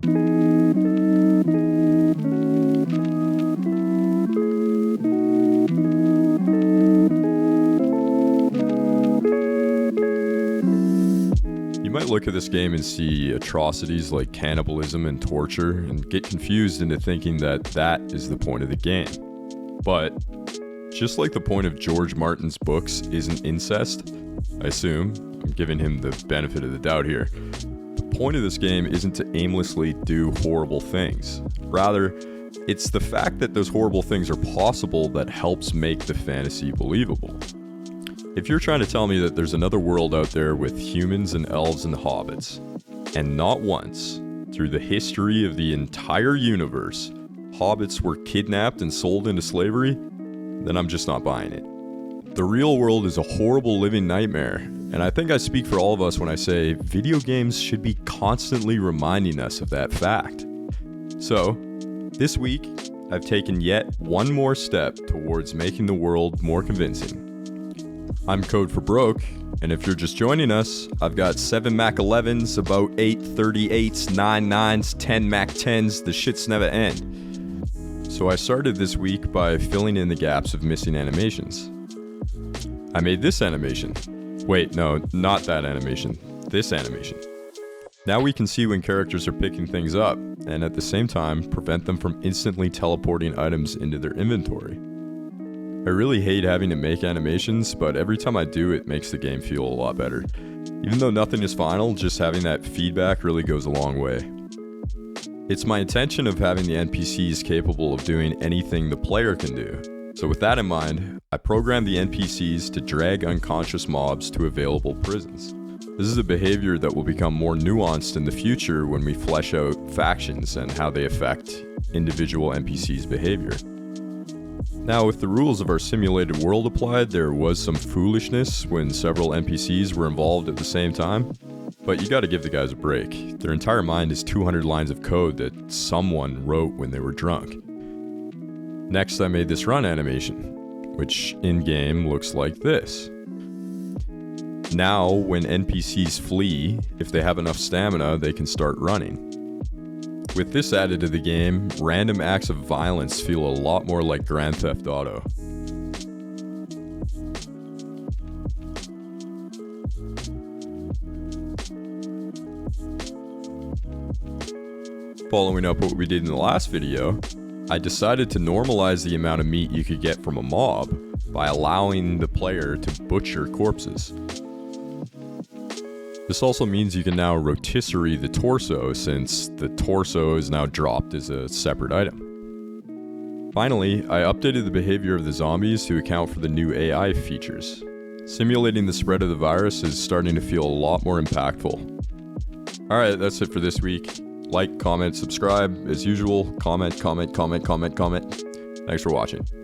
You might look at this game and see atrocities like cannibalism and torture and get confused into thinking that that is the point of the game. But just like the point of George Martin's books isn't incest, I assume, I'm giving him the benefit of the doubt here, the point of this game isn't to aimlessly do horrible things. Rather, it's the fact that those horrible things are possible that helps make the fantasy believable. If you're trying to tell me that there's another world out there with humans and elves and hobbits, and not once, through the history of the entire universe, hobbits were kidnapped and sold into slavery, then I'm just not buying it. The real world is a horrible living nightmare, and I think I speak for all of us when I say video games should be constantly reminding us of that fact. So, this week, I've taken yet one more step towards making the world more convincing. I'm Code for Broke, and if you're just joining us, I've got 7 Mac 11s, about 8 38s, 9 9s, 10 Mac 10s, the shits never end. So I started this week by filling in the gaps of missing animations. I made this animation. Wait, no, not that animation. This animation. Now we can see when characters are picking things up, and at the same time, prevent them from instantly teleporting items into their inventory. I really hate having to make animations, but every time I do, it makes the game feel a lot better. Even though nothing is final, just having that feedback really goes a long way. It's my intention of having the NPCs capable of doing anything the player can do. So with that in mind, I programmed the NPCs to drag unconscious mobs to available prisons. This is a behavior that will become more nuanced in the future when we flesh out factions and how they affect individual NPCs' behavior. Now, with the rules of our simulated world applied, there was some foolishness when several NPCs were involved at the same time. But you gotta give the guys a break. Their entire mind is 200 lines of code that someone wrote when they were drunk. Next, I made this run animation, which in-game looks like this. Now, when NPCs flee, if they have enough stamina, they can start running. With this added to the game, random acts of violence feel a lot more like Grand Theft Auto. Following up what we did in the last video, I decided to normalize the amount of meat you could get from a mob by allowing the player to butcher corpses. This also means you can now rotisserie the torso, since the torso is now dropped as a separate item. Finally, I updated the behavior of the zombies to account for the new AI features. Simulating the spread of the virus is starting to feel a lot more impactful. Alright, that's it for this week. Like, comment, subscribe. As usual, comment. Thanks for watching.